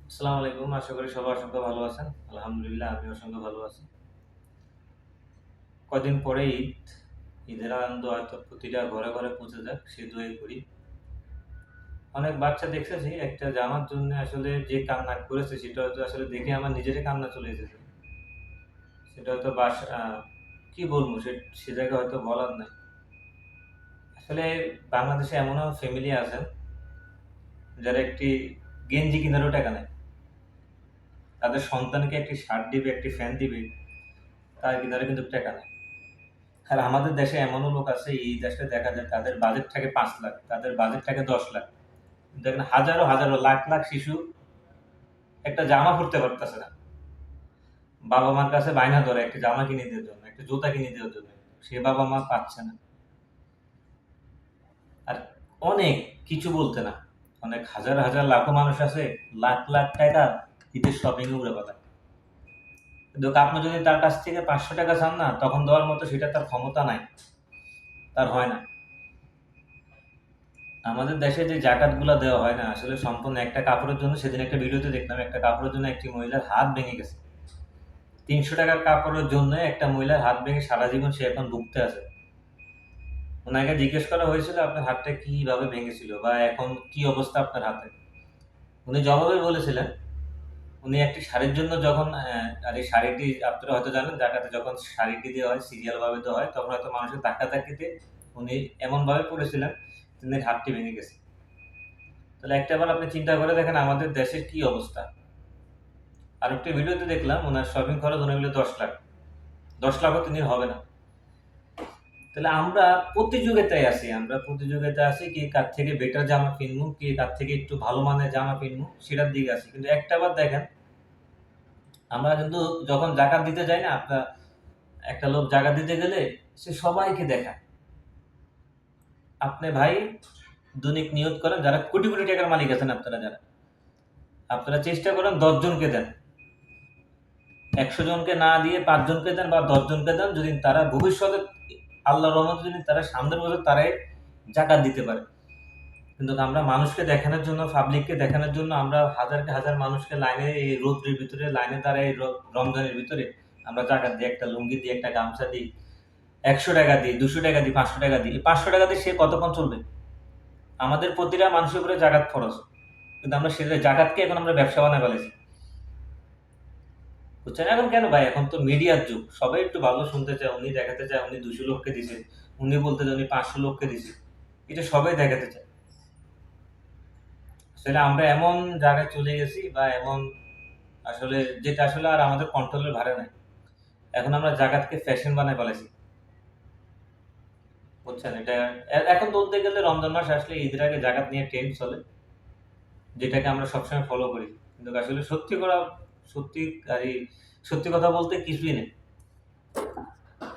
আসসালামু আলাইকুম। আশা করি সবাই অসংখ্য ভালো আছেন। আলহামদুলিল্লাহ আমি অসংখ্য ভালো আছি। কদিন পরে ঈদ। ঈদের আনন্দ হয়তো প্রতিটা ঘরে, ঘরে পৌঁছে যাক সে দোয়াই করি। অনেক বাচ্চা দেখতেছি একটা জামার জন্য আসলে যে কান্না করেছে সেটা হয়তো আসলে দেখে আমার নিজেরই কান্না চলে এসেছে। সেটা হয়তো কি বলবো সে জায়গায় হয়তো বলার নাই। আসলে বাংলাদেশে এমনও ফ্যামিলি আছেন যারা একটি গেঞ্জি কেনারও টাকা নেয়। তাদের সন্তানকে একটি শার্ট দিবে, একটি ফ্যান দিবে, তার কেনারও কিন্তু টাকা নেই। আর আমাদের দেশে এমনও লোক আছে এই দেশে দেখা যায় তাদের বাজেট থাকে ৫ লাখ, তাদের বাজেট থাকে ১০ লাখ। দেখেন হাজারো হাজারো লাখ লাখ শিশু একটা জামা পরতে পারতেছে না। বাবা মার কাছে বায়না ধরে একটা জামা কিনে দেওয়ার জন্য, একটা জুতা কিনে দেওয়ার জন্য। সে বাবা মা পাচ্ছে না। আর অনেক কিছু বলতে না, অনেক হাজার হাজার লাখো মানুষ আছে লাখ লাখ টাকা ঈদের শপিং এ উড়ে পালায়। কিন্তু আপনি যদি তার কাছ থেকে ৫০০ টাকা চান না, তখন দেওয়ার মতো সেটা তার ক্ষমতা নাই, তার হয় না। আমাদের দেশে যে জাকাত গুলা দেওয়া হয় না আসলে সম্পূর্ণ একটা কাপড়ের জন্য। সেদিন একটা ভিডিওতে দেখলাম একটা কাপড়ের জন্য একটি মহিলার হাত ভেঙে গেছে। ৩০০ টাকার কাপড়ের জন্য একটা মহিলার হাত ভেঙে সারা জীবন সে এখন ভুগতে আছে। ওনাকে জিজ্ঞেস করা হয়েছিল আপনার হাতটা কিভাবে ভেঙেছিল বা এখন কি অবস্থা আপনার হাতে। উনি জবাবে বলেছিলেন উনি একটি শাড়ির জন্য যখন আর এই শাড়িটি আপনারা হয়তো জানেন জাকাতে যখন শাড়িটি দেওয়া হয় সিরিয়াল ভাবে দেওয়া হয় তখন হয়তো মানুষের ধাক্কা ধাক্কিতে উনি এমন ভাবে পড়েছিলেন তিনি হাতটি ভেঙে গেছে। তাহলে একটাবার আপনি চিন্তা করে দেখেন আমাদের দেশের কি অবস্থা। আর একটা ভিডিওতে দেখলাম ওনার শপিং খরচ উনি বলে ১০ লাখ। ১০ লাখও তিনি হবে না। তাহলে আমরা প্রতিযোগিতায় আছি, আমরা প্রতিযোগিতায় আছি কে কার থেকে বেটার জামা কিনবো, কে কার থেকে একটু ভালো মানের জামা কিনবো সেটার দিকে আছি। কিন্তু একটাবার দেখেন আমরা কিন্তু যখন জাকাত দিতে যাই না, আপনার একটা লোক জাকাত দিতে গেলে সে সবাইকে দেখায়। আপনি ভাই দৈনিক নিয়ত করেন যারা কোটি কোটি টাকার মালিক আছেন আপনারা চেষ্টা করেন ১০ জনকে দেন। ১০০ জনকে না দিয়ে ৫ জনকে দেন বা ১০ জনকে দেন, যদি তারা ভবিষ্যতে আল্লাহর রহমতে যদি তারা সামনের বছর তারাই জাকাত দিতে পারে। কিন্তু আমরা মানুষকে দেখানোর জন্য, পাবলিককে দেখানোর জন্য আমরা হাজারকে হাজার মানুষকে লাইনে এই রৌদ্রের ভিতরে লাইনে দাঁড়ায় এই রমজানের ভিতরে আমরা জাকাত দিই, একটা লুঙ্গি দিই, একটা গামছা দিই, ১০০ টাকা দিই, ২০০ টাকা দিই, ৫০০ টাকা দিই। এই ৫০০ টাকা দিয়ে সে কতক্ষণ চলবে? আমাদের প্রতিটা মানুষের উপরে জাকাত ফরজ। কিন্তু আমরা সেটা জাকাতকে এখন আমরা ব্যবসা বানায় ফেলেছি। বুঝছেন? এখন কেন ভাই? এখন তো মিডিয়ার যুগ। সবাই একটু ভালো শুনতে চায়, উনি দেখাতে চায় উনি ২০০ লোককে দিছে। উনি বলতে চায় উনি ৫০০ লোককে দিছে। এটা সবাই দেখাতে চায়। আসলে আমরা এমন জায়গায় চলে গেছি বা এমন আসলে যেটা আসলে আর আমাদের কন্ট্রোলের বাইরে নাই। এখন আমরা জাকাতকে ফ্যাশন বানায় ফেলেছি। বুঝছেন? এটা এখন বলতে গেলে রমজান মাস আসলে ঈদের আগে জাকাত নিয়ে ট্রেন্ড চলে। যেটাকে আমরা সবসময় ফলো করি। কিন্তু আসলে সত্যি কথা বলতে কিছুই নেই।